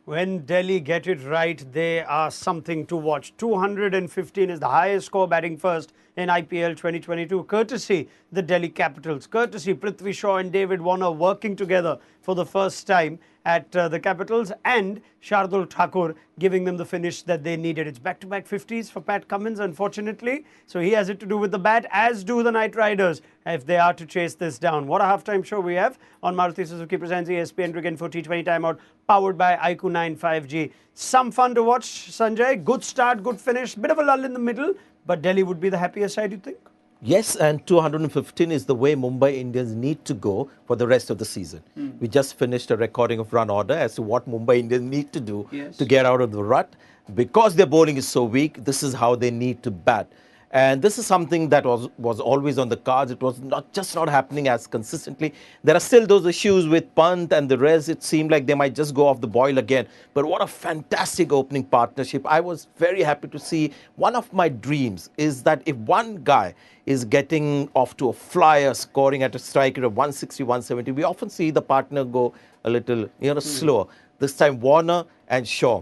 When Delhi get it right, they are something to watch. 215 is the highest score batting first in IPL 2022, courtesy the Delhi Capitals, courtesy Prithvi Shaw and David Warner working together for the first time at the Capitals, and Shardul Thakur giving them the finish that they needed. It's back-to-back 50s for Pat Cummins, unfortunately. So he has it to do with the bat, as do the Knight Riders, if they are to chase this down. What a halftime show we have on Maruti Suzuki presents ESPN Cricket for T20 Time Out, powered by IQ 9 5G. Some fun to watch, Sanjay. Good start, good finish. Bit of a lull in the middle, but Delhi would be the happiest side, you think? Yes, and 215 is the way Mumbai Indians need to go for the rest of the season. We just finished a recording of run order as to what Mumbai Indians need to do to get out of the rut. Because their bowling is so weak, this is how they need to bat. And this is something that was always on the cards. It was not happening as consistently. There are still those issues with Pant and the rest. It seemed like they might just go off the boil again. But what a fantastic opening partnership. I was very happy to see. One of my dreams is that if one guy is getting off to a flyer, scoring at a strike rate of 160, 170, we often see the partner go a little slower. This time Warner and Shaw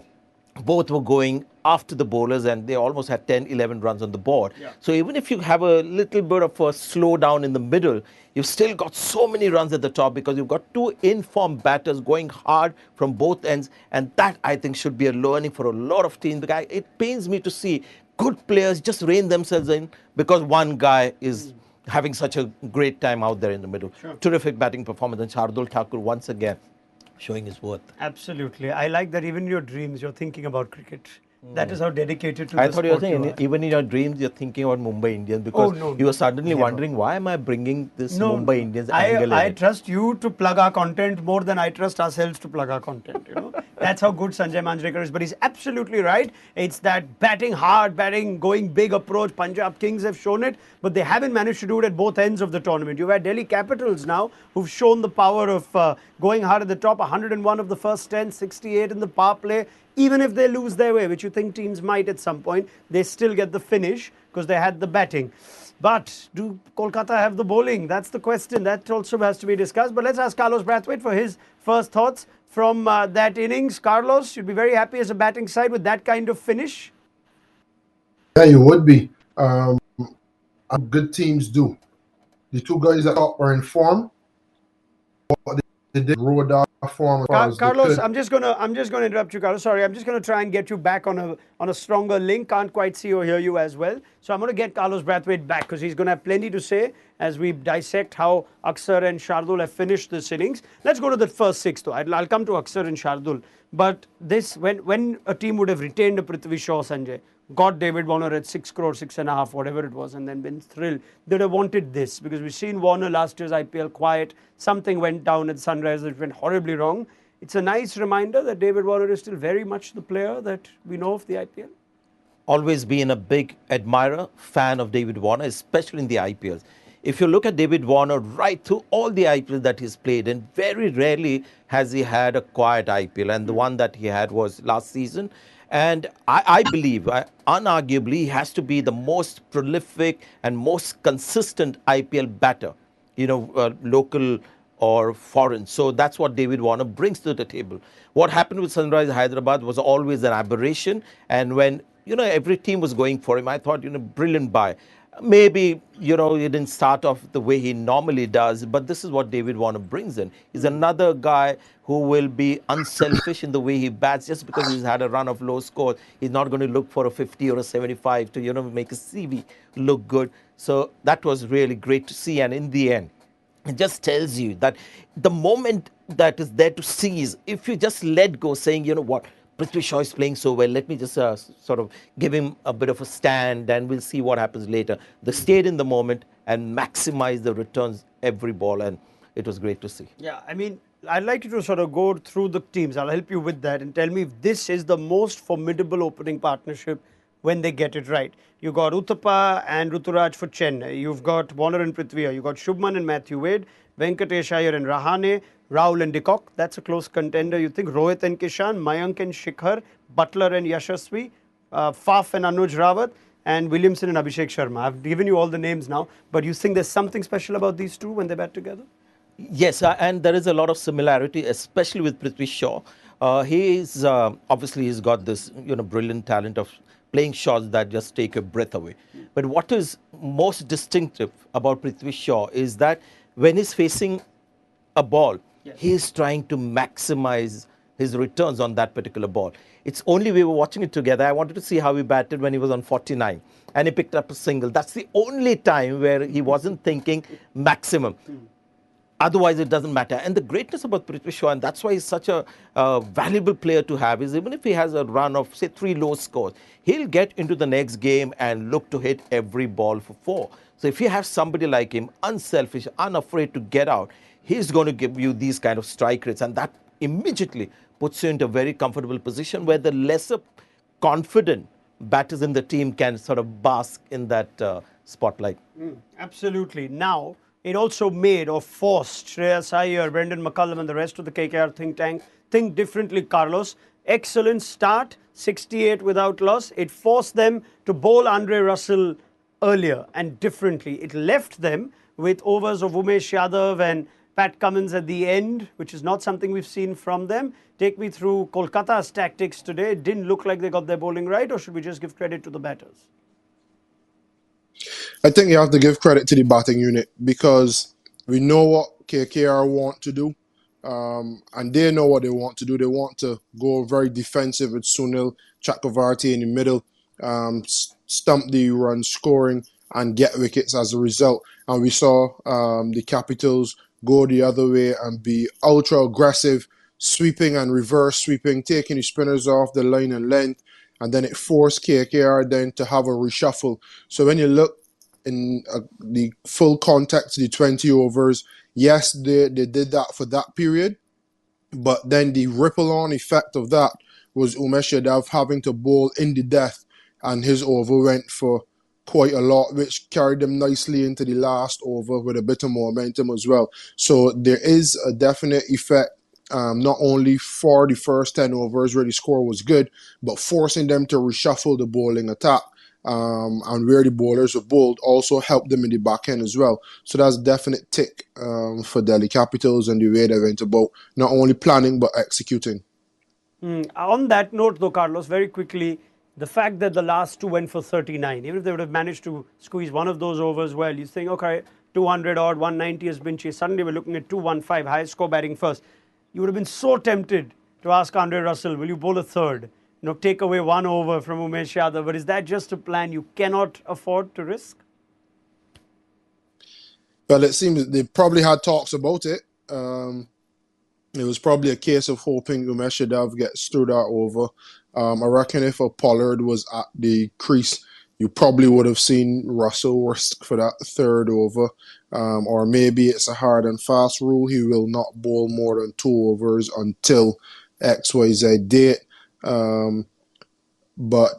both were going after the bowlers, and they almost had 10, 11 runs on the board. So even if you have a little bit of a slowdown in the middle, you've still got so many runs at the top because you've got two informed batters going hard from both ends. And that, I think, should be a learning for a lot of teams. Because it pains me to see good players just rein themselves in because one guy is having such a great time out there in the middle. Terrific batting performance. And Shardul Thakur once again showing his worth. Absolutely. I like that even in your dreams, you're thinking about cricket. That is how dedicated to the sport I thought you were saying, even in your dreams, you're thinking about Mumbai Indians because you were suddenly wondering, why am I bringing this Mumbai Indians angle I in? trust you to plug our content more than I trust ourselves to plug our content. That's how good Sanjay Manjrekar is. But he's absolutely right. It's that batting hard, batting, going big approach. Punjab Kings have shown it, but they haven't managed to do it at both ends of the tournament. You've had Delhi Capitals now who've shown the power of going hard at the top. 101 of the first 10, 68 in the power play. Even if they lose their way, which you think teams might at some point, they still get the finish because they had the batting. But do Kolkata have the bowling? That's the question. That also has to be discussed. But let's ask Carlos Brathwaite for his first thoughts from that innings. Carlos, you'd be very happy as a batting side with that kind of finish? Yeah, you would be. Good teams do. The two guys that were in form, they did roll down form. Carlos, I'm just gonna interrupt you, Carlos. Sorry, I'm just gonna try and get you back on a stronger link. Can't quite see or hear you as well. So I'm gonna get Carlos Brathwaite back because he's gonna have plenty to say as we dissect how Akshar and Shardul have finished this innings. Let's go to the first six though. I'll come to Akshar and Shardul. But this, when a team would have retained a Prithvi Shaw, Sanjay, got David Warner at 6 crore, 6.5, whatever it was, and then been thrilled, they'd have wanted this because we've seen Warner last year's IPL quiet. Something went down at Sunrisers that went horribly wrong. It's a nice reminder that David Warner is still very much the player that we know of the IPL. Always been a big admirer, fan of David Warner, especially in the IPLs. If you look at David Warner right through all the IPLs that he's played, and very rarely has he had a quiet IPL, and the one that he had was last season. And I believe, unarguably, he has to be the most prolific and most consistent IPL batter, local or foreign. So that's what David Warner brings to the table. What happened with Sunrisers Hyderabad was always an aberration. And when, every team was going for him, I thought, brilliant buy. Maybe, he didn't start off the way he normally does, but this is what David Warner brings in. He's another guy who will be unselfish in the way he bats. Just because he's had a run of low scores, he's not going to look for a 50 or a 75 to, make his CV look good. So that was really great to see. And in the end, it just tells you that the moment that is there to seize, if you just let go saying, what, Prithvi Shaw is playing so well, let me just sort of give him a bit of a stand and we'll see what happens later. They stayed in the moment and maximized the returns every ball, and it was great to see. Yeah, I mean, I'd like you to sort of go through the teams. I'll help you with that and tell me if this is the most formidable opening partnership when they get it right. You got Uthappa and Ruturaj for Chennai. You've got Warner and Prithvi. You've got Shubman and Matthew Wade, Venkatesh Iyer and Rahane, Rahul and Decock. That's a close contender. You think Rohit and Kishan, Mayank and Shikhar, Butler and Yashasvi, Faf and Anuj Rawat, and Williamson and Abhishek Sharma. I've given you all the names now, but you think there's something special about these two when they bat together? Yes, and there is a lot of similarity, especially with Prithvi Shaw. He's obviously he's got this brilliant talent of playing shots that just take your breath away. But what is most distinctive about Prithvi Shaw is that when he's facing a ball, Yes. he is trying to maximize his returns on that particular ball. It's only we were watching it together. I wanted to see how he batted when he was on 49 and he picked up a single. That's the only time where he wasn't thinking maximum. Otherwise, it doesn't matter. And the greatness about Prithvi Shaw, and that's why he's such a valuable player to have, is even if he has a run of, say, 3 low scores, he'll get into the next game and look to hit every ball for 4. So if you have somebody like him, unselfish, unafraid to get out, he's going to give you these kind of strike rates. And that immediately puts you into a very comfortable position where the lesser confident batters in the team can sort of bask in that spotlight. Absolutely. Now, it also made or forced Shreyas Iyer, Brendan McCullum and the rest of the KKR think tank think differently, Carlos. Excellent start, 68 without loss. It forced them to bowl Andre Russell earlier and differently. It left them with overs of Umesh Yadav and Pat Cummins at the end, which is not something we've seen from them. Take me through Kolkata's tactics today. It didn't look like they got their bowling right, or should we just give credit to the batters? I think you have to give credit to the batting unit because we know what KKR want to do, and they know what they want to do. They want to go very defensive with Sunil Chakravarti in the middle, stump the run scoring, and get wickets as a result. And we saw the Capitals go the other way and be ultra aggressive, sweeping and reverse sweeping, taking the spinners off the line and length. And then it forced KKR then to have a reshuffle. So when you look in the full context of the 20 overs, yes, they did that for that period. But then the ripple-on effect of that was Umesh Yadav having to bowl in the death, and his over went for quite a lot, which carried them nicely into the last over with a bit of momentum as well. So there is a definite effect, not only for the first 10 overs where the score was good, but forcing them to reshuffle the bowling attack. And where the bowlers were bowled also helped them in the back end as well. So that's a definite tick for Delhi Capitals and the way they went about not only planning but executing. On that note, though, Carlos, very quickly, the fact that the last two went for 39, even if they would have managed to squeeze one of those overs well, you think, okay, 200 odd, 190 has been chased. Suddenly we're looking at 215, highest score batting first. You would have been so tempted to ask Andre Russell, will you bowl a third? Take away one over from Umesh Yadav. But is that just a plan you cannot afford to risk? Well, it seems they probably had talks about it. It was probably a case of hoping Umesh Yadav gets through that over. I reckon if a Pollard was at the crease, you probably would have seen Russell risk for that third over. Or maybe it's a hard and fast rule. He will not bowl more than 2 overs until XYZ date. But,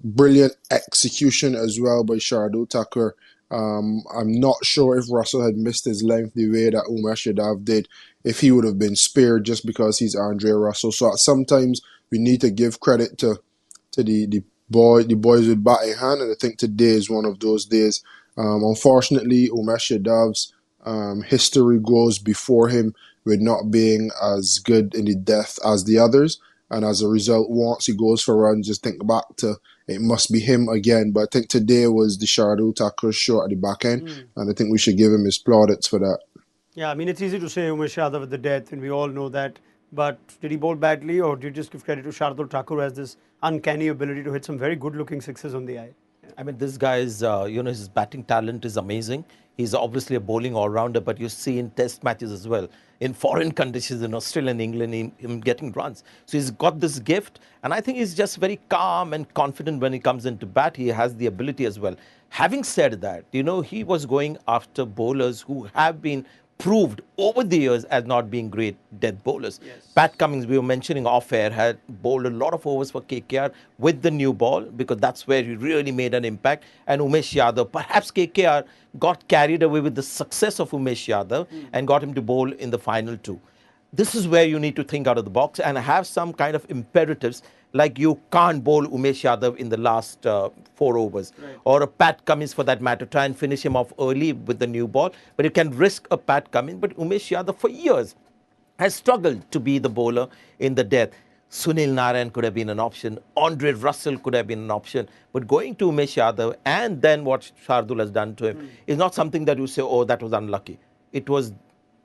brilliant execution as well by Shardul Thakur. I'm not sure if Russell had missed his length the way that Umesh Yadav did, if he would have been spared just because he's Andre Russell. So sometimes we need to give credit to the boys with batting hand, and I think today is one of those days. Unfortunately, Umesh Yadav's history goes before him with not being as good in the death as the others. And as a result, once he goes for runs, just think back to it must be him again. But I think today was the Shardul Thakur show at the back end. And I think we should give him his plaudits for that. Yeah, I mean, it's easy to say Umesh Yadav with the death, and we all know that. But did he bowl badly, or did you just give credit to Shardul Thakur who has this uncanny ability to hit some very good-looking sixes on the eye? I mean, this guy's, his batting talent is amazing. He's obviously a bowling all-rounder, but you see in test matches as well, in foreign conditions, in Australia and England, him getting runs. So he's got this gift, and I think he's just very calm and confident when he comes into bat. He has the ability as well. Having said that, he was going after bowlers who have been proved over the years as not being great death bowlers. Yes. Pat Cummins, we were mentioning off-air, had bowled a lot of overs for KKR with the new ball because that's where he really made an impact. And Umesh Yadav, perhaps KKR got carried away with the success of Umesh Yadav and got him to bowl in the final 2. This is where you need to think out of the box and have some kind of imperatives, like you can't bowl Umesh Yadav in the last 4 overs. Right. Or a Pat Cummins for that matter, try and finish him off early with the new ball. But you can risk a Pat Cummins. But Umesh Yadav for years has struggled to be the bowler in the death. Sunil Narayan could have been an option. Andre Russell could have been an option. But going to Umesh Yadav and then what Shardul has done to him is not something that you say, oh, that was unlucky. It was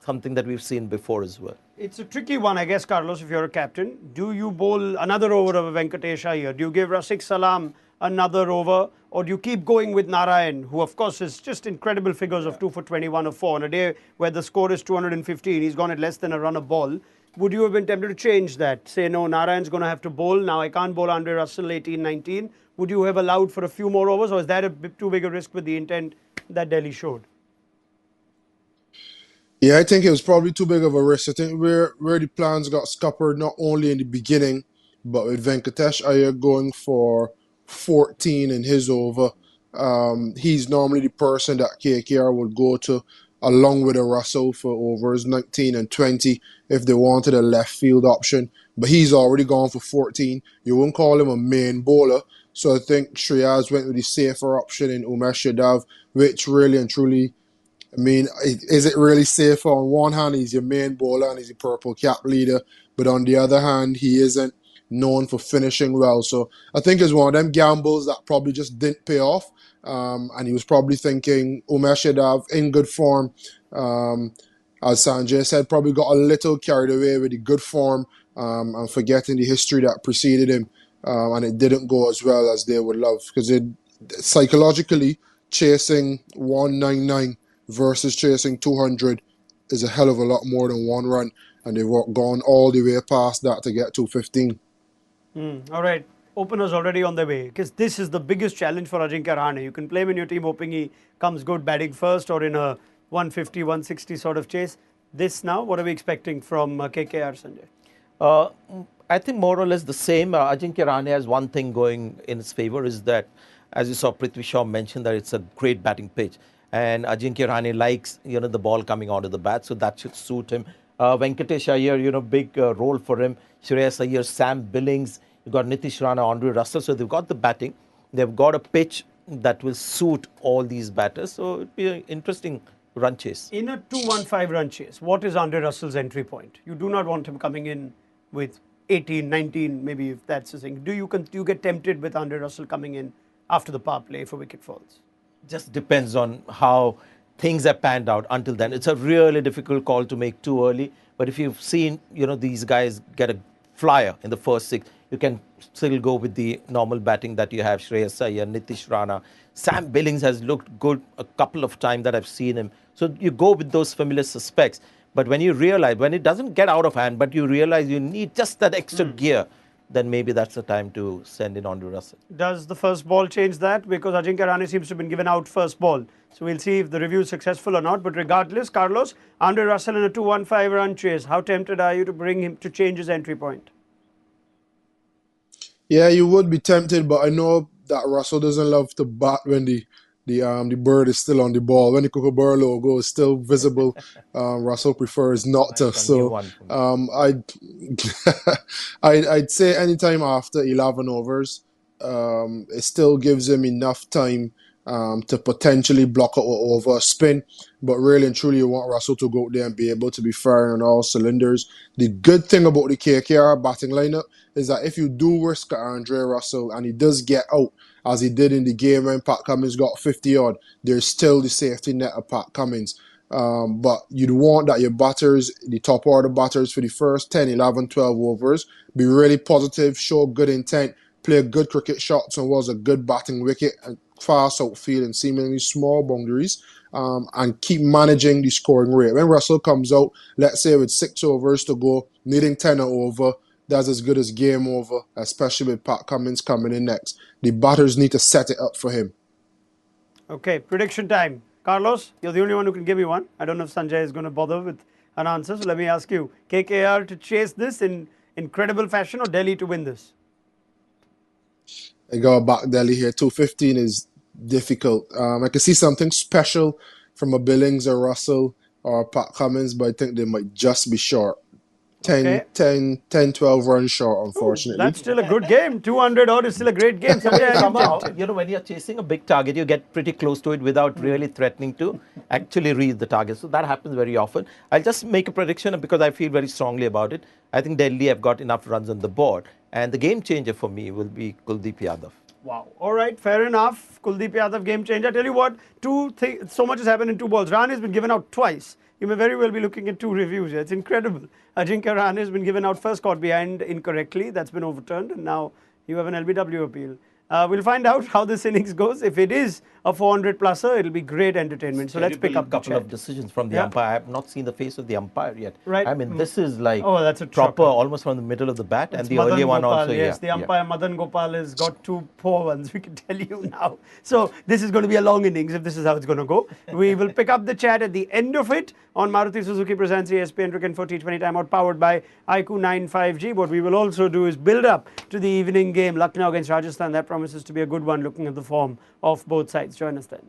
something that we've seen before as well. It's a tricky one, I guess, Carlos, if you're a captain. Do you bowl another over of a Venkatesh Iyer? Do you give Rafiq Salam another over? Or do you keep going with Narayan, who, of course, is just incredible figures of 2 for 21 or 4 on a day where the score is 215? He's gone at less than a run a ball. Would you have been tempted to change that? Say, no, Narayan's going to have to bowl. Now I can't bowl Andre Russell 18-19. Would you have allowed for a few more overs? Or is that a bit too big a risk with the intent that Delhi showed? Yeah, I think it was probably too big of a risk. I think where the plans got scuppered, not only in the beginning, but with Venkatesh Iyer going for 14 in his over. He's normally the person that KKR would go to along with a Russell for overs 19 and 20 if they wanted a left field option. But he's already gone for 14. You wouldn't call him a main bowler. So I think Shreyas went with the safer option in Umesh Yadav, which really and truly, I mean, is it really safe? On one hand, he's your main bowler and he's a purple cap leader, but on the other hand, he isn't known for finishing well. So I think it's one of them gambles that probably just didn't pay off. And he was probably thinking Umesh Yadav in good form. As Sanjay said, probably got a little carried away with the good form and forgetting the history that preceded him. And it didn't go as well as they would love, because it psychologically chasing 199 versus chasing 200 is a hell of a lot more than one run, and they've gone all the way past that to get 215. All right, openers already on their way, because this is the biggest challenge for Ajinkya Rahane. You can play him in your team hoping he comes good batting first or in a 150, 160 sort of chase. This now, what are we expecting from KKR, Sanjay? I think more or less the same. Ajinkya Rahane has one thing going in his favour, is that, as you saw Prithvi Shaw mention, that it's a great batting pitch. And Ajinkya Rahane likes, the ball coming out of the bat, so that should suit him. Venkatesh Iyer, big role for him. Shreyas Iyer, Sam Billings, you've got Nitish Rana, Andre Russell. So they've got the batting. They've got a pitch that will suit all these batters. So it'll be an interesting run chase. In a 215 run chase, what is Andre Russell's entry point? You do not want him coming in with 18, 19, maybe, if that's the thing. Do you get tempted with Andre Russell coming in after the power play if a wicket falls? Just depends on how things have panned out until then. It's a really difficult call to make too early. But if you've seen, these guys get a flyer in the first 6, you can still go with the normal batting that you have. Shreyas Iyer, Nitish Rana. Sam Billings has looked good a couple of times that I've seen him. So you go with those familiar suspects. But when you realize, when it doesn't get out of hand, but you realize you need just that extra gear, then maybe that's the time to send in Andre Russell. Does the first ball change that? Because Ajinkya Rahane seems to have been given out first ball. So we'll see if the review is successful or not. But regardless, Carlos, Andre Russell in a 215 run chase. How tempted are you to bring him to change his entry point? Yeah, you would be tempted, but I know that Russell doesn't love to bat when the bird is still on the ball. When the Kookaburra logo is still visible, Russell prefers not to. So I'd I'd say anytime after 11 overs, it still gives him enough time to potentially block out over a spin. But really and truly, you want Russell to go out there and be able to be firing on all cylinders. The good thing about the KKR batting lineup is that if you do risk Andre Russell and he does get out, as he did in the game when Pat Cummins got 50 odd, there's still the safety net of Pat Cummins. But you'd want that your batters, the top order batters for the first 10, 11, 12 overs, be really positive, show good intent, play good cricket shots and was a good batting wicket, and fast outfield and seemingly small boundaries, and keep managing the scoring rate. When Russell comes out, let's say with 6 overs to go, needing 10 over, that's as good as game over, especially with Pat Cummins coming in next. The batters need to set it up for him. Okay, prediction time. Carlos, you're the only one who can give me one. I don't know if Sanjay is going to bother with an answer, so let me ask you. KKR to chase this in incredible fashion or Delhi to win this? I go back Delhi here. 215 is difficult. I can see something special from a Billings or Russell or Pat Cummins, but I think they might just be short. Okay. 12 runs short, Ooh, unfortunately. that's still a good game. 200 odd is still a great game. Sanjay, are you Somehow, tempted? when you're chasing a big target, you get pretty close to it without really threatening to actually reach the target. So that happens very often. I'll just make a prediction because I feel very strongly about it. I think Delhi have got enough runs on the board. And the game changer for me will be Kuldeep Yadav. Wow. All right, fair enough. Kuldeep Yadav, game changer. I tell you what, so much has happened in 2 balls. Rahane has been given out twice. You may very well be looking at 2 reviews here. It's incredible. Ajinkya Rahane has been given out first, caught behind incorrectly. That's been overturned. And now you have an LBW appeal. We'll find out how this innings goes. If it is a 400 pluser, it'll be great entertainment. So let's pick up the couple chat. of decisions from the Yeah. umpire. I have not seen the face of the umpire yet. Right. I mean, this is like Oh, that's a proper, shocker. almost from the middle of the bat, It's and the Madan earlier one Gopal, also. yes, the umpire Madan Gopal has got 2 poor ones, we can tell you now. So this is going to be a long innings if this is how it's going to go. We will pick up the chat at the end of it on Maruti Suzuki presents ESPN Cricket for T20 Time Out, powered by IQ 95G. What we will also do is build up to the evening game, Lucknow against Rajasthan. That promises to be a good one, looking at the form of both sides. Join us then.